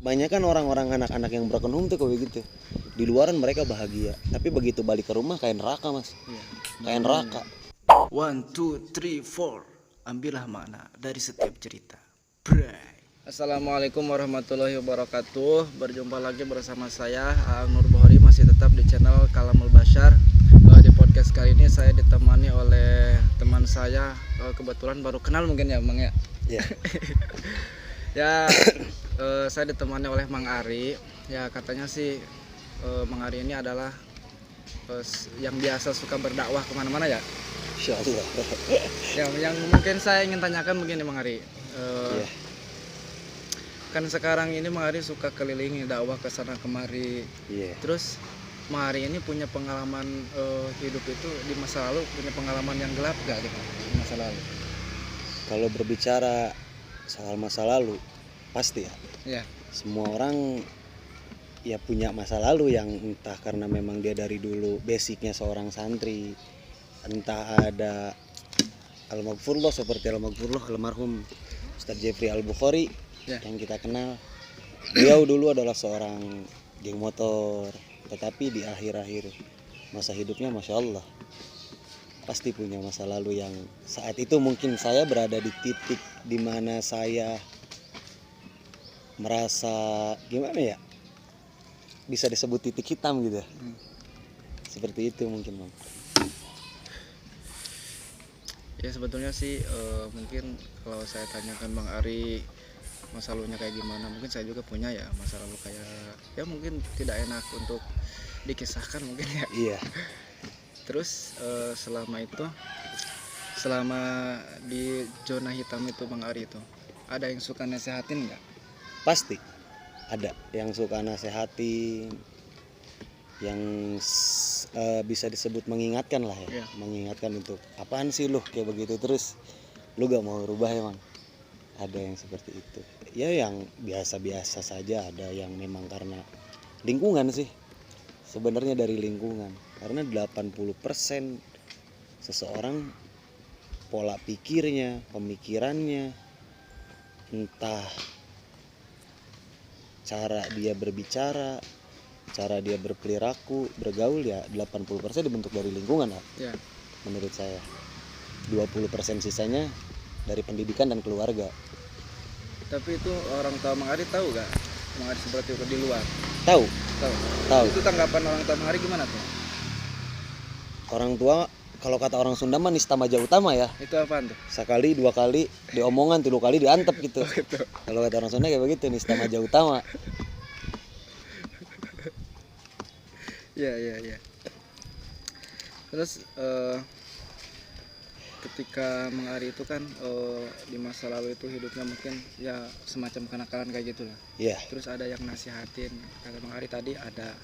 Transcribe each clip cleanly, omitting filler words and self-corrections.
banyak kan orang-orang anak-anak yang broken home tuh kayak begitu. Di luaran mereka bahagia, tapi begitu balik ke rumah kayak neraka, Mas. Iya. Kayak neraka. 1, 2, 3, 4. Ambillah makna dari setiap cerita. Bray. Assalamualaikum warahmatullahi wabarakatuh. Berjumpa lagi bersama saya Nur Bukhari, masih tetap di channel Kalamul Bashar. Di podcast kali ini saya ditemani oleh teman saya, kebetulan baru kenal mungkin ya Bang ya. Iya. Ya, saya ditemani oleh Mang Ari. Ya katanya sih Mang Ari ini adalah yang biasa suka berdakwah kemana-mana ya. Insyaallah. Yang mungkin saya ingin tanyakan begini Mang Ari. Iya. Kan sekarang ini Mang Ari suka keliling dakwah ke sana kemari. Iya. Terus Mang Ari ini punya pengalaman hidup itu di masa lalu, punya pengalaman yang gelap gak gitu di masa lalu? Kalau berbicara soal masa lalu, pasti ya. Iya. Semua orang ya punya masa lalu yang entah karena memang dia dari dulu basicnya seorang santri, entah ada al-maghfurullah seperti al-maghfurullah almarhum Ustadz Jeffrey Al-Bukhari Ya. yang kita kenal. Beliau dulu adalah seorang geng motor, tetapi di akhir-akhir masa hidupnya Masya Allah pasti punya masa lalu yang saat itu mungkin saya berada di titik dimana saya merasa gimana ya, bisa disebut titik hitam gitu. Seperti itu mungkin Bang. Ya sebetulnya sih mungkin kalau saya tanyakan Bang Ari masa lalunya kayak gimana, mungkin saya juga punya ya masa lalu kayak ya mungkin tidak enak untuk dikisahkan mungkin ya. Iya. Terus selama di zona hitam itu Bang Ari itu ada yang suka nasehatin nggak? Pasti ada yang suka nasehatin, yang bisa disebut mengingatkan lah ya. Iya. Mengingatkan untuk apaan sih lu kayak begitu terus, lu gak mau rubah emang. Ada yang seperti itu. Ya yang biasa-biasa saja, ada yang memang karena lingkungan sih. Sebenarnya dari lingkungan. Karena 80% seseorang pola pikirnya, pemikirannya, entah cara dia berbicara, cara dia berperilaku, bergaul ya 80% dibentuk dari lingkungan lah. Ya. Menurut saya. 20% sisanya dari pendidikan dan keluarga. Tapi itu orang tua Bang Ari tahu gak? Bang Ari seperti itu di luar. Tahu? Tahu. Tahu. Itu tanggapan orang tua Bang Ari gimana tuh? Orang tua kalau kata orang Sunda mah nista maja utama ya. Itu apaan tuh? Sekali, dua kali diomongan, 3 kali diantep gitu. Kalau kata orang Sunda kayak begitu, nista maja utama. Iya. Terus ketika Mang Ari itu kan di masa lalu itu hidupnya mungkin ya semacam kenakalan kayak gitulah. Iya. Terus ada yang nasihatin, kata Mang Ari tadi ada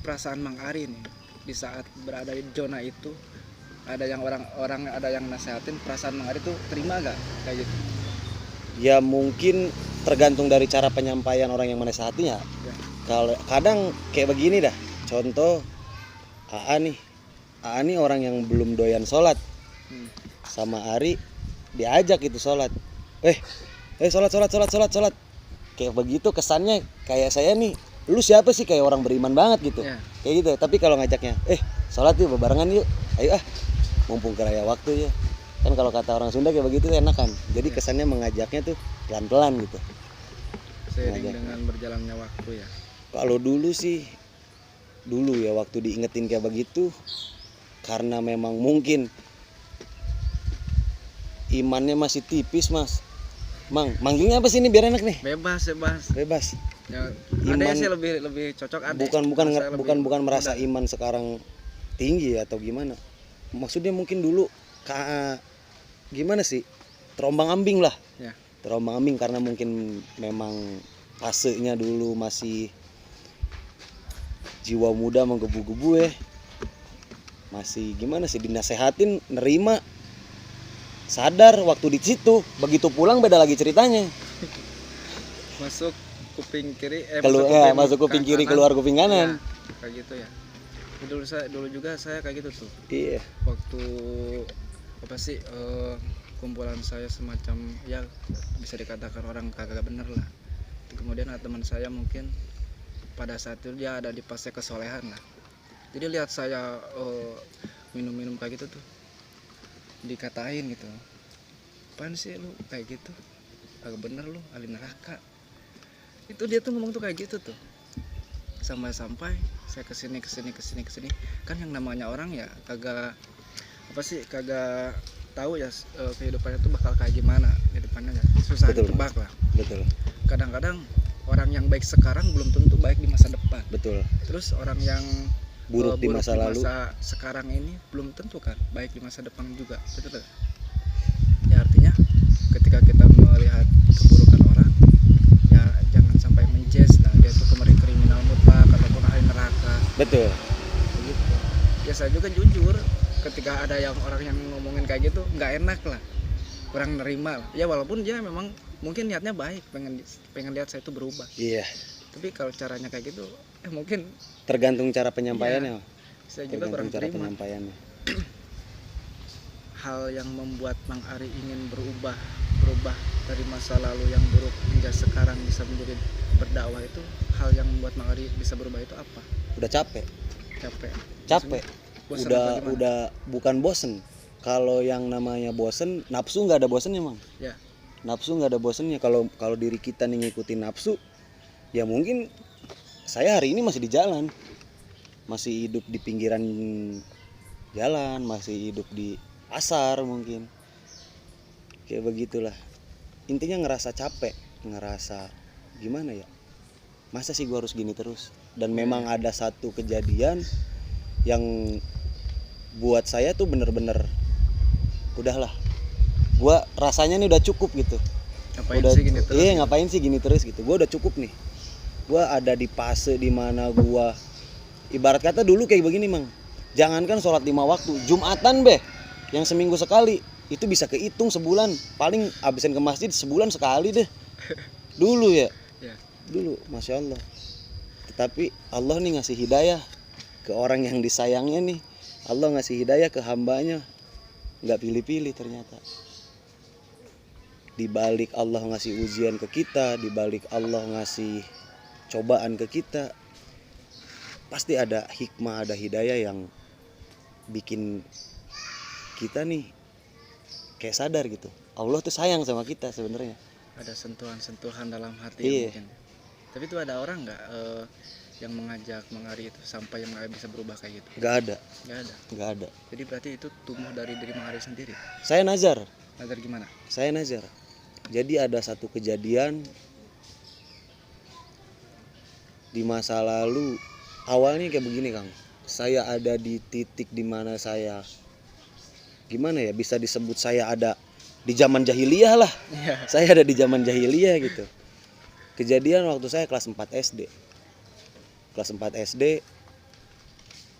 perasaan Mang Ari nih di saat berada di zona itu, ada yang orang ada yang nasihatin, perasaan Mang Ari tuh terima gak kayak gitu? Ya mungkin tergantung dari cara penyampaian orang yang menasihatinya. Ya. Kalau kadang kayak begini dah. Contoh AA nih orang yang belum doyan sholat. Sama Ari diajak itu sholat. Sholat. Kayak begitu kesannya kayak saya nih, lu siapa sih, kayak orang beriman banget gitu. Ya. Kayak gitu. Tapi kalau ngajaknya, sholat yuk, bebarengan yuk. Ayo mumpung keraya waktu ya. Kan kalau kata orang Sunda kayak begitu enak kan. Jadi kesannya mengajaknya tuh pelan-pelan gitu. Seiring dengan berjalannya waktu ya. Kalau dulu ya waktu diingetin kayak begitu, karena memang mungkin imannya masih tipis Mas. Manggilnya apa sih ini biar enak nih? Bebas. Ya, Iman, ada sih lebih cocok ada. Bukan merasa iman sekarang tinggi atau gimana. Maksudnya mungkin dulu gimana sih? Terombang-ambing lah. Ya. Terombang-ambing karena mungkin memang fasenya dulu masih jiwa muda menggebu-gebu ya. Masih gimana sih, dinasehatin nerima, sadar waktu di situ, begitu pulang beda lagi ceritanya. Masuk kuping kiri masuk kuping kiri, keluar kuping kanan. Ya, kayak gitu ya. Dulu juga saya kayak gitu tuh. Iya. Waktu apa sih kumpulan saya semacam ya bisa dikatakan orang kagak bener lah. kemudian ada teman saya mungkin pada saat itu dia ada di fase kesolehan lah, jadi lihat saya minum-minum kayak gitu tuh, dikatain gitu, apaan sih lu kayak gitu, agak bener lu ahli neraka. Itu dia tuh ngomong tuh kayak gitu tuh, sampai saya kesini kan yang namanya orang ya kagak tahu ya kehidupannya tuh bakal kayak gimana kehidupannya ya, susah Betul, ditebak lah. Betul. Kadang-kadang orang yang baik sekarang belum tentu baik di masa depan. Betul. Terus orang yang Buruk di masa lalu sekarang ini belum tentu kan baik di masa depan juga, betul tak? Ya artinya ketika kita melihat keburukan orang, ya jangan sampai menjudge lah dia itu kriminal mutlak ataupun ahli neraka. betul. Begitu. Ya saya juga jujur ketika ada yang orang yang ngomongin kayak gitu nggak enak lah, kurang nerima lah. Ya walaupun dia memang mungkin niatnya baik, pengen lihat saya itu berubah. Iya, Tapi kalau caranya kayak gitu, mungkin tergantung cara penyampaiannya. saya juga kurang cara terima. penyampaiannya. Hal yang membuat Mang Ari ingin berubah dari masa lalu yang buruk hingga sekarang bisa menjadi berdakwah, itu hal yang membuat Mang Ari bisa berubah itu apa? Udah capek. Maksudnya, bosan apa gimana? Udah bukan bosen. Kalau yang namanya bosen, nafsu nggak ada bosennya, Mang. Ya. Nafsu nggak ada bosennya. Kalau diri kita nih ngikutin nafsu, ya mungkin saya hari ini masih di jalan, masih hidup di pinggiran jalan, masih hidup di pasar mungkin, kayak begitulah. Intinya ngerasa capek, ngerasa gimana ya, masa sih gua harus gini terus. Dan memang ada satu kejadian yang buat saya tuh bener-bener udahlah, gua rasanya nih udah cukup gitu. Ngapain sih gini terus gitu, gua udah cukup nih. Gua ada di fase dimana gua ibarat kata dulu kayak begini, Mang. Jangankan sholat 5 waktu, Jumatan yang seminggu sekali itu bisa kehitung sebulan, paling absen ke masjid sebulan sekali deh. Dulu ya. Dulu, masya Allah. Tetapi Allah nih ngasih hidayah ke orang yang disayangnya nih. Allah ngasih hidayah ke hambanya, nggak pilih-pilih ternyata. Di balik Allah ngasih ujian ke kita, di balik Allah ngasih cobaan ke kita, pasti ada hikmah, ada hidayah yang bikin kita nih kayak sadar gitu, Allah tuh sayang sama kita sebenarnya. Ada sentuhan-sentuhan dalam hati. Iya. Mungkin. Tapi itu ada orang nggak yang mengajak Mang Ari itu sampai yang Mang Ari bisa berubah kayak gitu? Nggak ada. Jadi berarti itu tumbuh dari diri Mang Ari sendiri. Saya nazar Gimana? Saya nazar. Jadi ada satu kejadian di masa lalu, awalnya kayak begini, Kang. Saya ada di titik dimana saya, gimana ya, bisa disebut saya ada di zaman jahiliyah lah. Saya ada di zaman jahiliyah gitu. Kejadian waktu saya kelas 4 SD. Kelas 4 SD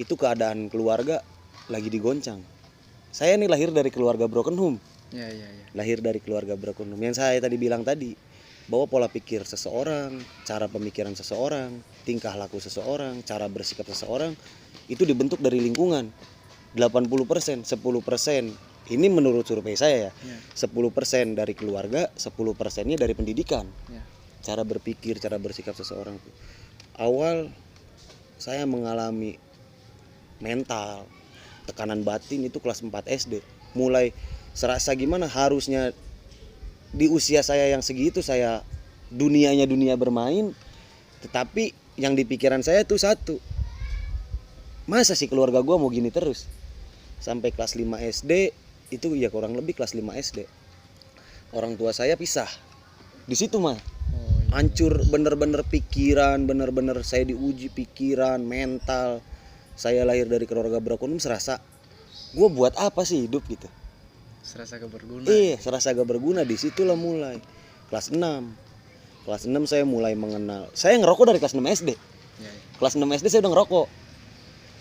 itu keadaan keluarga lagi digoncang. Saya nih lahir dari keluarga broken home. Lahir dari keluarga broken home. Yang saya tadi bilang tadi, bahwa pola pikir seseorang, cara pemikiran seseorang, tingkah laku seseorang, cara bersikap seseorang itu dibentuk dari lingkungan. 80%, 10%. Ini menurut survei saya ya. 10% dari keluarga, 10%-nya dari pendidikan. Cara berpikir, cara bersikap seseorang. Awal saya mengalami mental, tekanan batin itu kelas 4 SD. Mulai serasa gimana, harusnya di usia saya yang segitu saya dunia bermain, tetapi yang di pikiran saya tuh satu, masa sih keluarga gue mau gini terus. Sampai kelas 5 SD itu ya, kurang lebih kelas 5 SD orang tua saya pisah. Di situ mah hancur bener-bener pikiran, bener-bener saya diuji pikiran, mental. Saya lahir dari keluarga broken, serasa gue buat apa sih hidup gitu. Serasa gak berguna. Serasa gak berguna. Disitulah mulai kelas 6 saya mulai mengenal. Saya ngerokok dari kelas 6 SD. Kelas 6 SD saya udah ngerokok.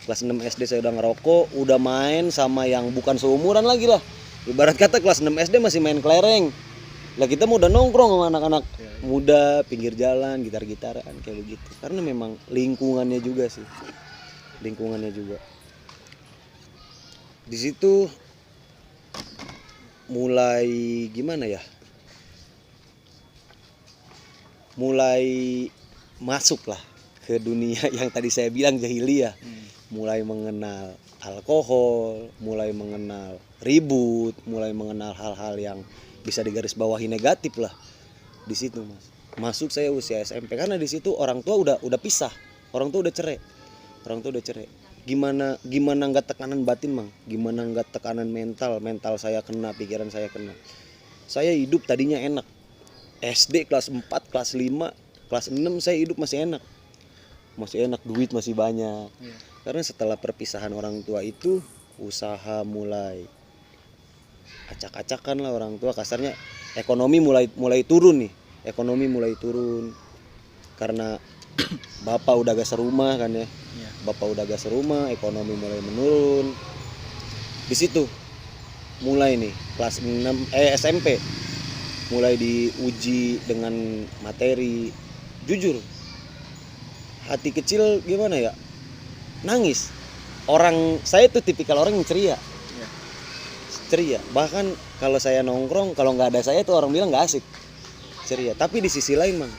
Kelas 6 SD saya udah ngerokok, udah main sama yang bukan seumuran lagi lah. Ibarat kata kelas 6 SD masih main kelereng. Lah kita mau udah nongkrong sama anak-anak muda pinggir jalan, gitar-gitaran kayak begitu. Karena memang lingkungannya juga sih. Di situ mulai gimana ya, mulai masuk lah ke dunia yang tadi saya bilang jahiliyah, mulai mengenal alkohol, mulai mengenal ribut, mulai mengenal hal-hal yang bisa digarisbawahi negatif lah di situ mas. Masuk saya usia SMP karena di situ orang tua udah pisah, orang tua udah cerai, gimana nggak tekanan batin mang, gimana nggak tekanan mental saya kena, pikiran saya kena. Saya hidup tadinya enak, SD kelas 4, kelas 5, kelas 6 saya hidup masih enak, duit masih banyak. Karena setelah perpisahan orang tua itu usaha mulai acak-acakan lah, orang tua kasarnya ekonomi mulai turun nih, karena bapak udah gak serumah kan ya, ekonomi mulai menurun. Di situ mulai nih kelas 6 SMP mulai diuji dengan materi. Jujur hati kecil gimana ya, nangis. Saya tuh tipikal orang yang ceria. Bahkan kalau saya nongkrong, kalau nggak ada saya tuh orang bilang nggak asik, ceria. Tapi di sisi lain mang,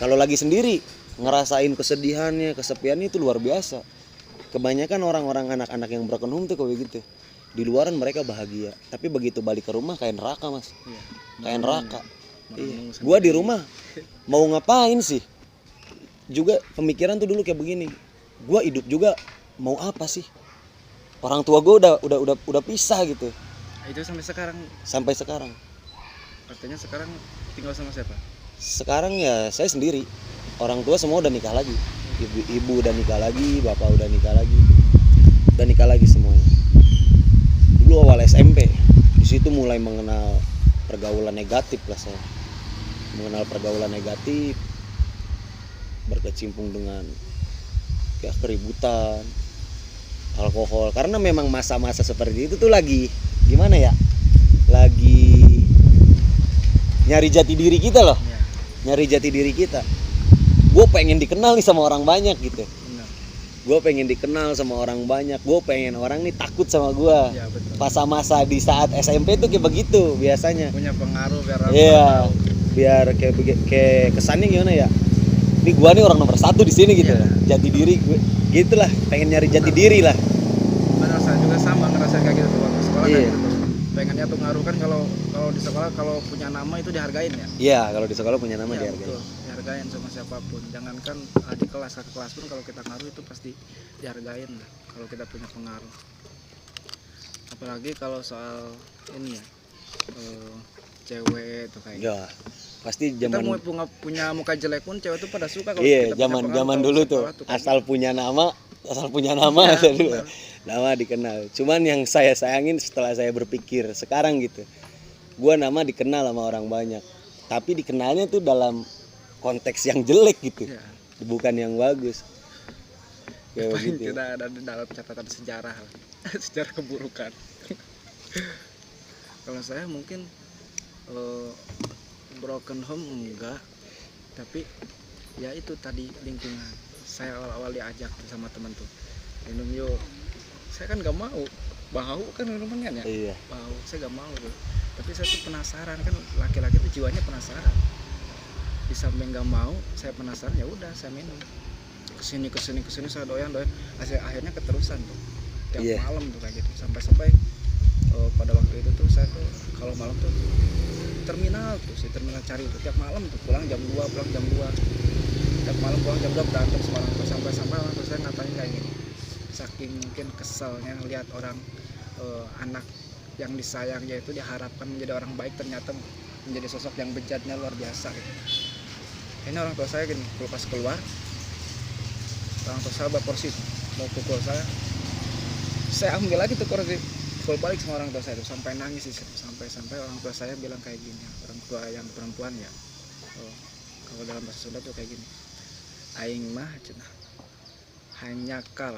kalau lagi sendiri ngerasain kesedihannya, kesepiannya itu luar biasa. Kebanyakan orang-orang anak-anak yang broken home tuh kayak gitu. Di luaran mereka bahagia, tapi begitu balik ke rumah kayak neraka mas. Kayak neraka. Gua di rumah mau ngapain sih? Juga pemikiran tuh dulu kayak begini. Gua hidup juga mau apa sih? Orang tua gua udah pisah gitu. Itu Sampai sekarang. Artinya sekarang tinggal sama siapa? Sekarang ya saya sendiri. Orang tua semua udah nikah lagi. Ibu udah nikah lagi, bapak udah nikah lagi semuanya. Dulu awal SMP, di situ mulai mengenal pergaulan negatif lah saya. Berkecimpung dengan ya keributan, alkohol. Karena memang masa-masa seperti itu tuh lagi gimana ya? Lagi nyari jati diri kita loh. Gue pengen dikenal nih sama orang banyak gitu. Gue pengen dikenal sama orang banyak. Gue pengen orang nih takut sama gue. Masa-masa di saat SMP tuh kayak begitu biasanya. Punya pengaruh biar Iya. Biar kayak kesannya gimana ya? Ini gue nih orang nomor 1 di sini gitu. Jati diri gue. Gitulah, pengen nyari jati diri lah. Benar, saya juga sama ngerasain kayak gitu tuh waktu sekolah kayak gitu. Pengennya tuh ngaruh kan kalau di sekolah kalau punya nama itu dihargain ya. Iya, kalau di sekolah punya nama dihargain. Betul, dihargain sama siapapun. Jangankan di kelas, ke kelas pun kalau kita ngaruh itu pasti dihargain lah kalau kita punya pengaruh. Apalagi kalau soal ini ya, cewek tuh kayak. Ya, pasti zaman kita mau punya muka jelek pun cewek tuh pada suka kalau iya, kita zaman dulu tuh asal punya nama ya, dulu. Nama dikenal. Cuman yang saya sayangin setelah saya berpikir sekarang gitu, gua nama dikenal sama orang banyak, tapi dikenalnya tuh dalam konteks yang jelek gitu, bukan yang bagus. Kayak begitu. Kita ada di dalam catatan sejarah sejarah keburukan. Kalau saya mungkin broken home enggak, tapi ya itu tadi lingkungan. Saya awal-awal diajak sama teman tuh, minum yuk. Saya kan gak mau, bau kan minumannya ya. Iya. Bau, saya gak mau tuh. Tapi saya tuh penasaran, kan laki-laki tuh jiwanya penasaran. Di samping gak mau, saya penasaran, ya udah saya minum. Kesini saya doyan. Akhirnya keterusan tuh. Tiap malam tuh kayak gitu. Sampai pada waktu itu tuh saya tuh kalau malam tuh terminal cari tuh tiap malam tuh pulang jam 2. Tiap malam pulang jam 2 berantem sama orang tua, sampai orang tua saya ngatain kayak gini. Saking mungkin keselnya lihat orang anak yang disayangnya itu diharapkan menjadi orang baik, ternyata menjadi sosok yang bejatnya luar biasa gitu. Ini orang tua saya gini, pas keluar orang tua saya bawa kursi mau pukul saya ambil lagi tuh kursi, pukul balik sama orang tua saya tuh sampai nangis sih, sampai orang tua saya bilang kayak gini, orang tua yang perempuan ya, kalau dalam bahasa Sunda tuh kayak gini, aing mah cenah hanya kal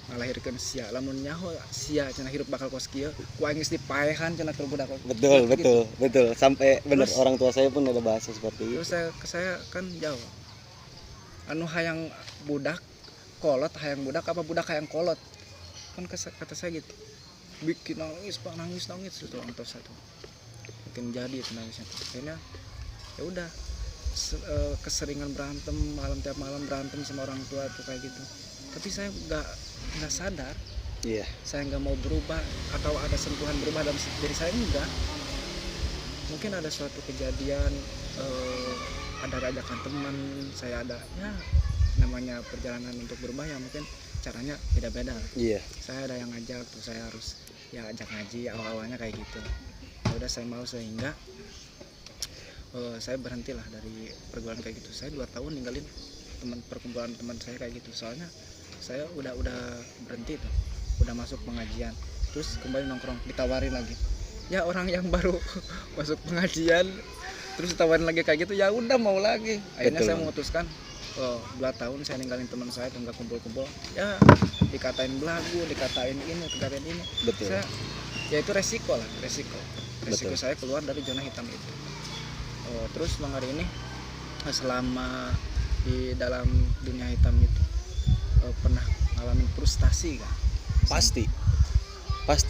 ngalahirkeun sia, lamun nyaho sia cenah hirup bakal kos kieu ku aing geus dipaehan cenah keur budak. Betul. Sampai bener orang tua saya pun ada bahasa seperti itu. Terus saya kan jawab, anu hayang budak kolot, hayang budak apa budak hayang kolot, kan kata saya gitu. Bikin nangis itu orang tua saya tuh, bikin jadi itu nangisnya tuh. Akhirnya ya udah keseringan berantem tiap malam berantem sama orang tua tuh kayak gitu. Tapi saya nggak sadar, Iya. saya nggak mau berubah atau ada sentuhan berubah dalam diri saya, enggak. Mungkin ada suatu kejadian, ada ajakan teman, saya ada ya namanya perjalanan untuk berubah ya mungkin caranya beda-beda. Iya. Saya ada yang ngajak tuh, saya harus ya ajak ngaji awalnya kayak gitu. Ya udah saya mau, sehingga saya berhentilah dari pergaulan kayak gitu. Saya 2 tahun ninggalin perkumpulan teman saya kayak gitu, soalnya saya udah berhenti tuh, udah masuk pengajian, terus kembali nongkrong, ditawarin lagi. Ya orang yang baru masuk pengajian terus ditawarin lagi kayak gitu, ya udah mau lagi. Akhirnya Betul. saya memutuskan 2 tahun saya ninggalin teman saya tuh, nggak kumpul-kumpul. Ya dikatain belagu, dikatain ini. Betul. Saya ya itu resiko Betul. saya keluar dari zona hitam itu. Terus Bang hari ini selama di dalam dunia hitam itu pernah ngalamin frustasi kan? Pasti.